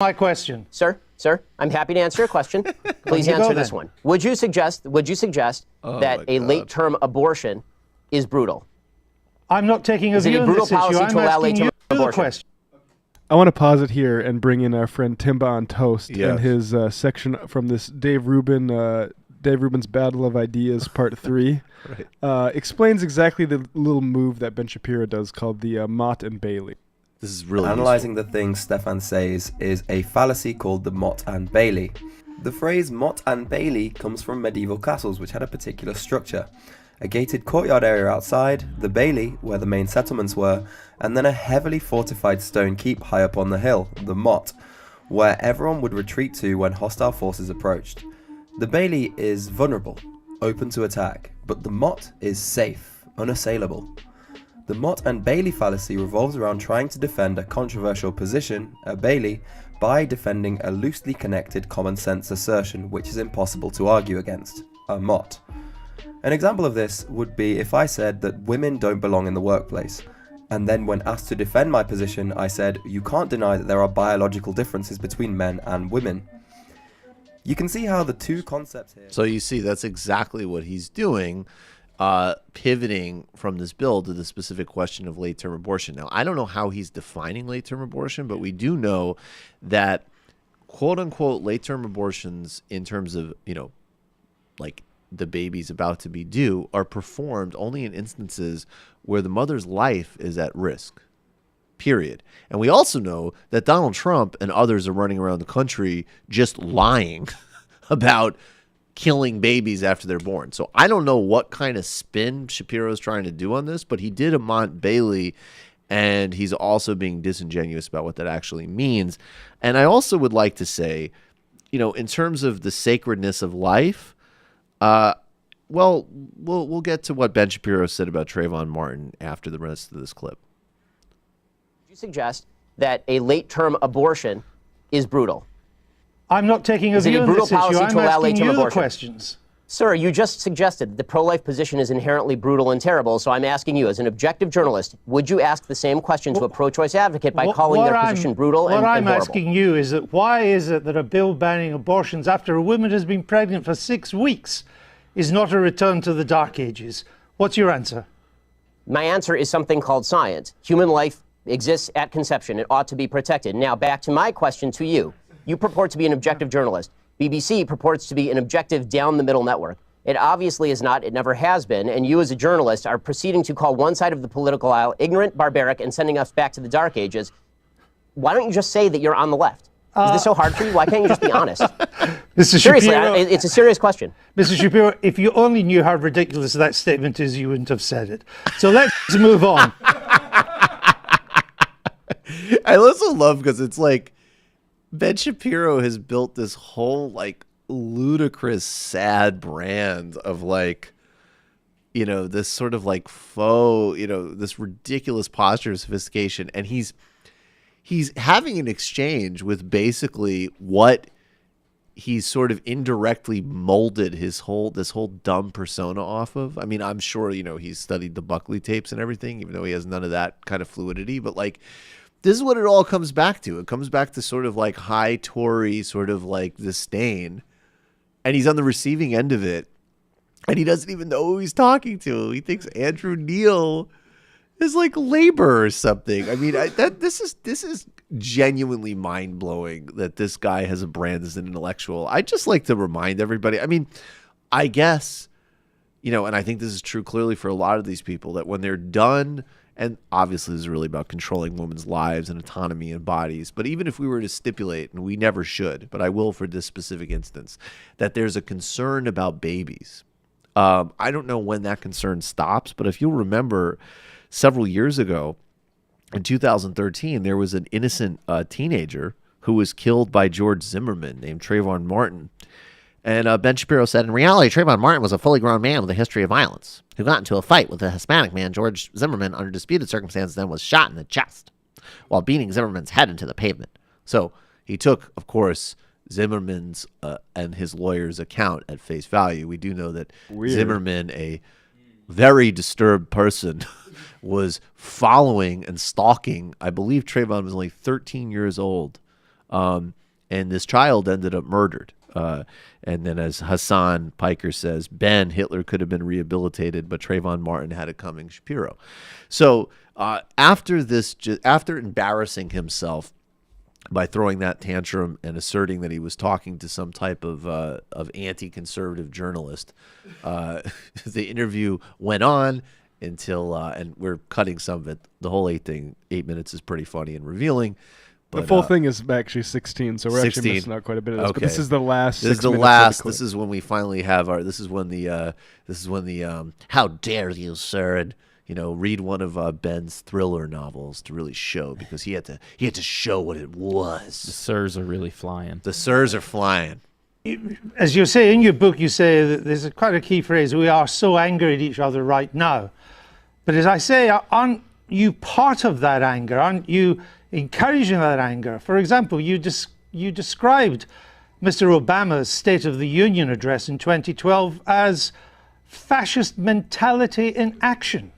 My question. Sir, I'm happy to answer your question. Please answer this one. Would you suggest that a late-term abortion is brutal? I'm not taking a view on this issue. I'm asking you the question. I want to pause it here and bring in our friend Timba on Toast and his section from this Dave Rubin's Battle of Ideas Part 3. Right. Explains exactly the little move that Ben Shapiro does called the Mott and Bailey. This is really Analyzing useful. The things Stefan says is a fallacy called the Mott and Bailey. The phrase Mott and Bailey comes from medieval castles which had a particular structure. A gated courtyard area outside, the bailey, where the main settlements were, and then a heavily fortified stone keep high up on the hill, the motte, where everyone would retreat to when hostile forces approached. The bailey is vulnerable, open to attack, but the motte is safe, unassailable. The Mott and Bailey fallacy revolves around trying to defend a controversial position, a bailey, by defending a loosely connected common sense assertion which is impossible to argue against, a motte. An example of this would be if I said that women don't belong in the workplace, and then when asked to defend my position I said, you can't deny that there are biological differences between men and women. You can see how the two concepts here... So you see, that's exactly what he's doing. Pivoting from this bill to the specific question of late-term abortion. Now, I don't know how he's defining late-term abortion, but we do know that quote-unquote late-term abortions in terms of, like the baby's about to be due are performed only in instances where the mother's life is at risk, period. And we also know that Donald Trump and others are running around the country just lying about killing babies after they're born. So I don't know what kind of spin Shapiro's trying to do on this, but he did a Mont Bailey, and he's also being disingenuous about what that actually means. And I also would like to say, in terms of the sacredness of life, we'll get to what Ben Shapiro said about Trayvon Martin after the rest of this clip. You suggest that a late-term abortion is brutal. I'm not taking a view on this issue. I'm asking you the questions. Sir, you just suggested that the pro-life position is inherently brutal and terrible, so I'm asking you, as an objective journalist, would you ask the same question to a pro-choice advocate by calling their position brutal and horrible? What I'm asking you is that why is it that a bill banning abortions after a woman has been pregnant for 6 weeks is not a return to the Dark Ages? What's your answer? My answer is something called science. Human life exists at conception. It ought to be protected. Now, back to my question to you. You purport to be an objective journalist. BBC purports to be an objective down-the-middle network. It obviously is not. It never has been. And you as a journalist are proceeding to call one side of the political aisle ignorant, barbaric, and sending us back to the Dark Ages. Why don't you just say that you're on the left? Is this so hard for you? Why can't you just be honest? Seriously, it's a serious question. Mr. Shapiro, if you only knew how ridiculous that statement is, you wouldn't have said it. So let's move on. I also love because it's like, Ben Shapiro has built this whole ludicrous, sad brand of this sort of faux, this ridiculous posture of sophistication. And he's having an exchange with basically what he's sort of indirectly molded this whole dumb persona off of. I mean, I'm sure, he's studied the Buckley tapes and everything, even though he has none of that kind of fluidity, but this is what it all comes back to. It comes back to sort of high Tory sort of disdain. And he's on the receiving end of it. And he doesn't even know who he's talking to. He thinks Andrew Neil is labor or something. I mean, this is genuinely mind-blowing that this guy has a brand as an intellectual. I'd just like to remind everybody. I mean, I guess, and I think this is true clearly for a lot of these people, that when they're done... And obviously this is really about controlling women's lives and autonomy and bodies. But even if we were to stipulate, and we never should, but I will for this specific instance, that there's a concern about babies. I don't know when that concern stops, but if you'll remember several years ago, in 2013, there was an innocent teenager who was killed by George Zimmerman named Trayvon Martin. And Ben Shapiro said, in reality, Trayvon Martin was a fully grown man with a history of violence who got into a fight with a Hispanic man, George Zimmerman, under disputed circumstances, then was shot in the chest while beating Zimmerman's head into the pavement. So he took, of course, Zimmerman's and his lawyer's account at face value. We do know that Zimmerman, a very disturbed person, was following and stalking, I believe Trayvon was only 13 years old, And this child ended up murdered. And then, as Hassan Piker says, Hitler could have been rehabilitated, but Trayvon Martin had it coming, Shapiro. So after embarrassing himself by throwing that tantrum and asserting that he was talking to some type of anti-conservative journalist, the interview went on until, and we're cutting some of it. The whole 8 minutes is pretty funny and revealing. But, the full thing is actually 16, so we're 16. actually missing out quite a bit of this. Okay. But this is the last. This is 6 the minutes last. of the This is when we finally have our. This is when the how dare you, sir, and read one of Ben's thriller novels to really show, because he had to show what it was. The sirs are really flying. The sirs are flying. As you say in your book, you say that there's quite a key phrase: we are so angry at each other right now. But as I say, aren't you part of that anger? Aren't you encouraging that anger? For example, you described Mr. Obama's State of the Union address in 2012 as fascist mentality in action.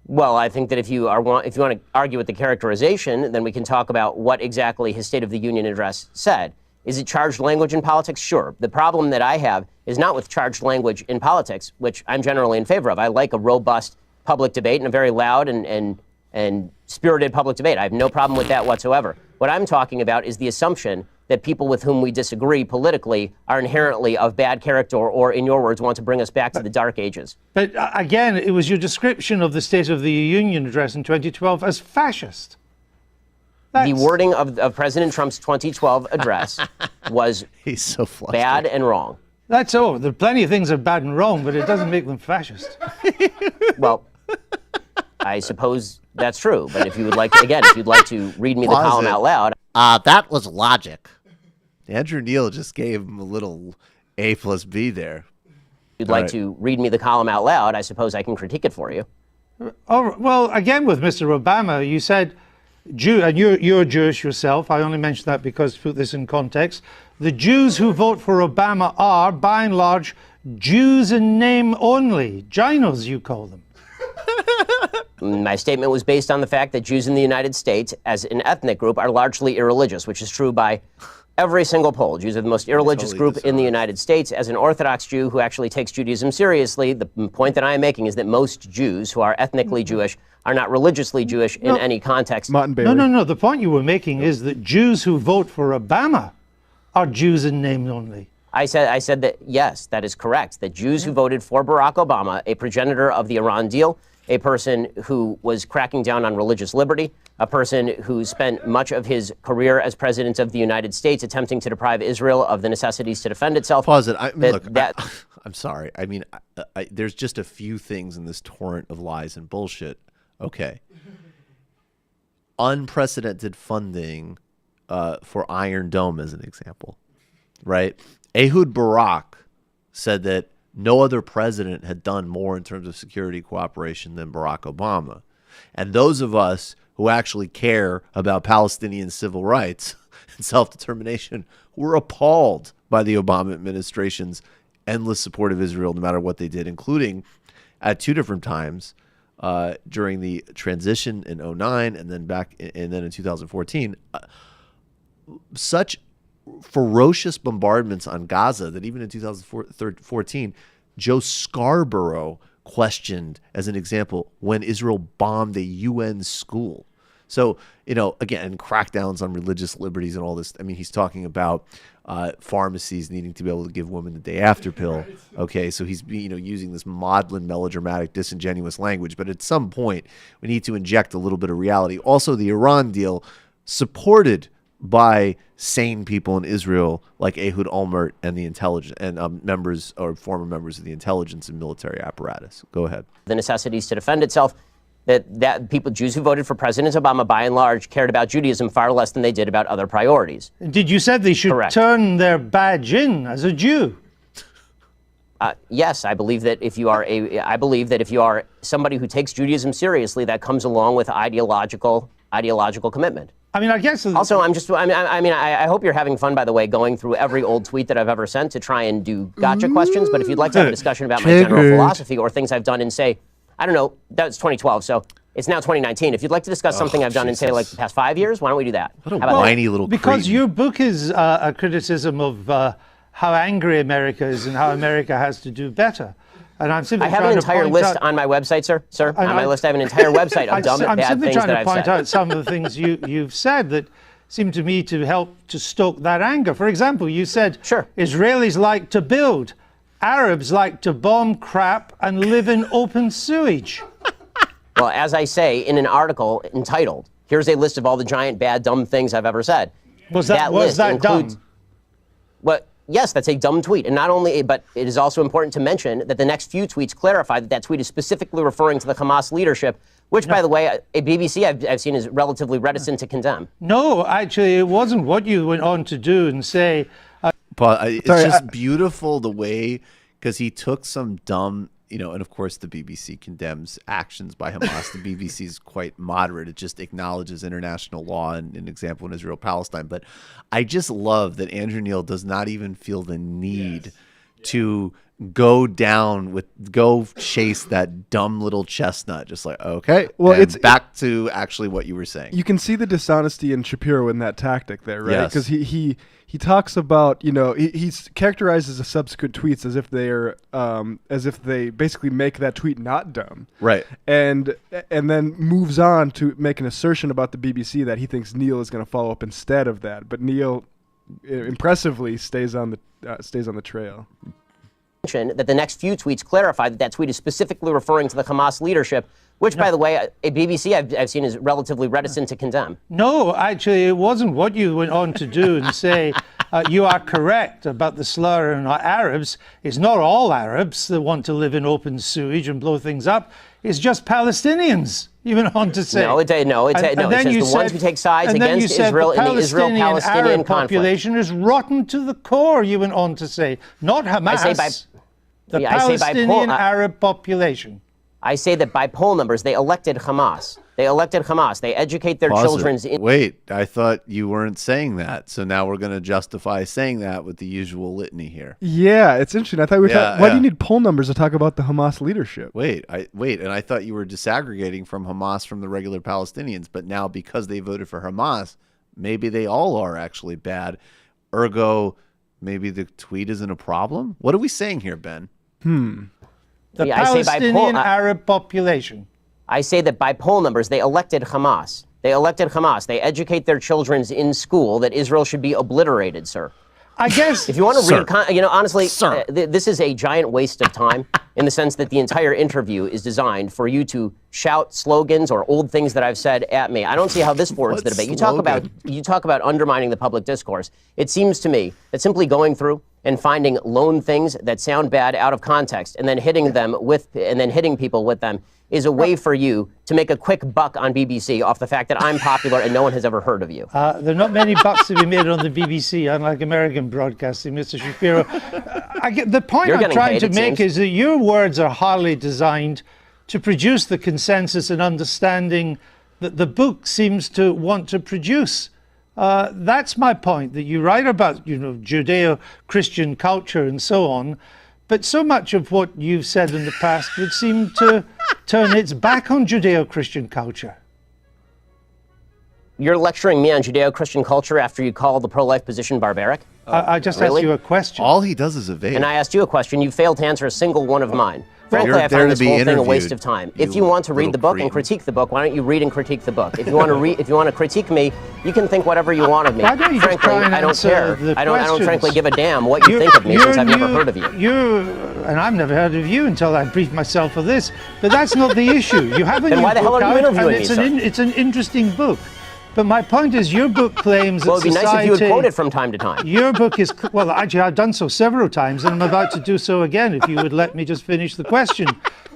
Well, I think that if you want to argue with the characterization, then we can talk about what exactly his State of the Union address said. Is it charged language in politics? Sure. The problem that I have is not with charged language in politics, which I'm generally in favor of. I like a robust public debate and a very loud and spirited public debate. I have no problem with that whatsoever. What I'm talking about is the assumption that people with whom we disagree politically are inherently of bad character, or in your words, want to bring us back to the Dark Ages. But again, it was your description of the State of the Union address in 2012 as fascist. The wording of President Trump's 2012 address was He's so flustered. bad and wrong. That's all. There are plenty of things that are bad and wrong, but it doesn't make them fascist. Well, I suppose that's true. But if you would like, if you'd like to read me the column out loud. That was logic. Andrew Neil just gave him a little A+B there. If you'd like to read me the column out loud, I suppose I can critique it for you. Oh, well, again, with Mr. Obama, you said, and you're Jewish yourself. I only mention that because, to put this in context, the Jews who vote for Obama are, by and large, Jews in name only. Ginos, you call them. My statement was based on the fact that Jews in the United States, as an ethnic group, are largely irreligious, which is true by every single poll. Jews are the most irreligious group in the United States. As an Orthodox Jew who actually takes Judaism seriously, the point that I am making is that most Jews who are ethnically Jewish are not religiously Jewish in any context. No. The point you were making is that Jews who vote for Obama are Jews in name only. I said that, yes, that is correct, that Jews who voted for Barack Obama, a progenitor of the Iran deal, a person who was cracking down on religious liberty, a person who spent much of his career as president of the United States attempting to deprive Israel of the necessities to defend itself. Pause it. I'm sorry. I mean, there's just a few things in this torrent of lies and bullshit. Okay. Unprecedented funding for Iron Dome, as an example, right? Ehud Barak said that no other president had done more in terms of security cooperation than Barack Obama. And those of us who actually care about Palestinian civil rights and self-determination were appalled by the Obama administration's endless support of Israel, no matter what they did, including at 2 different times during the transition in 2009 and then in 2014. Such ferocious bombardments on Gaza that even in 2014, Joe Scarborough questioned, as an example, when Israel bombed a UN school. So, again, crackdowns on religious liberties and all this. I mean, he's talking about pharmacies needing to be able to give women the day after pill. Okay, so he's using this maudlin, melodramatic, disingenuous language. But at some point, we need to inject a little bit of reality. Also, the Iran deal, supported by sane people in Israel like Ehud Olmert and the intelligence and members or former members of the intelligence and military apparatus. Go ahead. The necessities to defend itself. That people, Jews who voted for President Obama, by and large, cared about Judaism far less than they did about other priorities. Did you say they should turn their badge in as a Jew? Yes, I believe that if you are somebody who takes Judaism seriously, that comes along with ideological commitment. I mean, I guess. Also, I hope you're having fun, by the way, going through every old tweet that I've ever sent to try and do gotcha questions. But if you'd like to have a discussion about my general philosophy or things I've done in, say, I don't know, that was 2012. So It's now 2019. If you'd like to discuss something I've done in, say, like the past 5 years, why don't we do that? What a whiny little Because cretin. your book is a criticism of how angry America is and how America has to do better. And I'm simply I have trying an to entire point list out, on my website, sir. On And my list, I have an entire website of dumb and I'm bad simply things trying that to I've point said. out some of the things you've said that seem to me to help to stoke that anger. For example, you said Sure. Israelis like to build, Arabs like to bomb crap and live in open sewage. Well, as I say in an article entitled, here's a list of all the giant, bad, dumb things I've ever said. Was that list dumb? Well, yes, that's a dumb tweet. And not only, but it is also important to mention that the next few tweets clarify that that tweet is specifically referring to the Hamas leadership, which, by the way, a BBC I've seen is relatively reticent to condemn. No, actually, it wasn't what you went on to do and say. But it's just beautiful the way, because he took some dumb, and of course the BBC condemns actions by Hamas. The BBC is quite moderate. It just acknowledges international law and an example in Israel-Palestine. But I just love that Andrew Neil does not even feel the need to go chase that dumb little chestnut. Just like, okay, well, it's back to actually what you were saying. You can see the dishonesty in Shapiro in that tactic there, right? Yes. Because he talks about, he's characterizes the subsequent tweets as if they basically make that tweet not dumb, Right. And then moves on to make an assertion about the BBC that he thinks Neil is going to follow up instead of that, but Neil impressively stays on the trail. That the next few tweets clarify that that tweet is specifically referring to the Hamas leadership, which, by the way, a BBC I've seen is relatively reticent to condemn. No, actually, it wasn't what you went on to do and say. You are correct about the slur on Arabs. It's not all Arabs that want to live in open sewage and blow things up. It's just Palestinians. You went on to say. It says the ones who take sides against Israel in the Israel-Palestinian Arab population is rotten to the core. You went on to say, not Hamas. The Palestinian Arab population. I say that by poll numbers, they elected Hamas. They educate their children's. Wait, I thought you weren't saying that. So now we're going to justify saying that with the usual litany here. Yeah, it's interesting. I thought we were talking. Why do you need poll numbers to talk about the Hamas leadership? Wait, and I thought you were disaggregating from Hamas from the regular Palestinians. But now because they voted for Hamas, maybe they all are actually bad. Ergo, maybe the tweet isn't a problem. What are we saying here, Ben? The Palestinian Arab population. I say that by poll numbers, they elected Hamas. They educate their children in school that Israel should be obliterated, sir. I guess. If you want to read, honestly, this is a giant waste of time in the sense that the entire interview is designed for you to shout slogans or old things that I've said at me. I don't see how this forwards the debate. You talk about undermining the public discourse. It seems to me that simply going through and finding lone things that sound bad out of context and then hitting people with them is a way for you to make a quick buck on BBC off the fact that I'm popular and no one has ever heard of you. There are not many bucks to be made on the BBC, unlike American broadcasting, Mr. Shapiro. The point I'm trying to make is that your words are hardly designed to produce the consensus and understanding that the book seems to want to produce. That's my point, that you write about, Judeo-Christian culture and so on, but so much of what you've said in the past would seem to turn its back on Judeo-Christian culture. You're lecturing me on Judeo-Christian culture after you call the pro-life position barbaric? I just asked you a question. All he does is evade. And I asked you a question. You failed to answer a single one of mine. Frankly, I find this whole thing a waste of time. If you want to read the book and critique the book, why don't you read and critique the book? If you want to critique me, you can think whatever you want of me. Frankly, I don't care. I don't frankly give a damn what you think of me since I've never heard of you. And I've never heard of you until I briefed myself for this. But that's not the issue. You have a then new why the hell book are you interviewing me, sir? It's an interesting book. But my point is, your book claims well, that it'd be nice if you would quote it from time to time. Your book is, well, actually, I've done so several times, and I'm about to do so again, if you would let me just finish the question.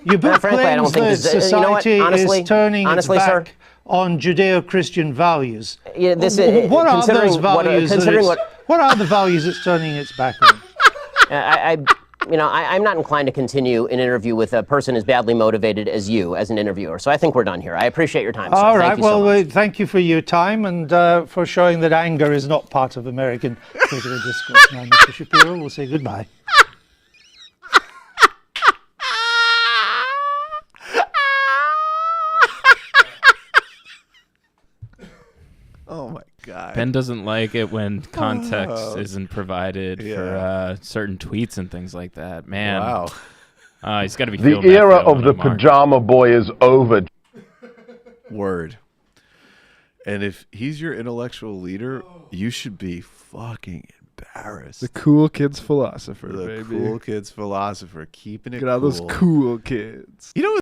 Your book claims that society is turning its back on Judeo-Christian values. Yeah, what are those values? What are the values it's turning its back on? I'm not inclined to continue an interview with a person as badly motivated as you as an interviewer. So I think we're done here. I appreciate your time, sir. All right. Well, thank you for your time and for showing that anger is not part of American political discourse. Now, Mr. Shapiro, we'll say goodbye. Ben doesn't like it when context isn't provided for certain tweets and things like that. Man, Wow. He's got to be. The era of the pajama boy is over. Word. And if he's your intellectual leader, you should be fucking embarrassed. The cool kids philosopher, The baby. cool kids philosopher, keeping it Look at all cool. those cool kids. You know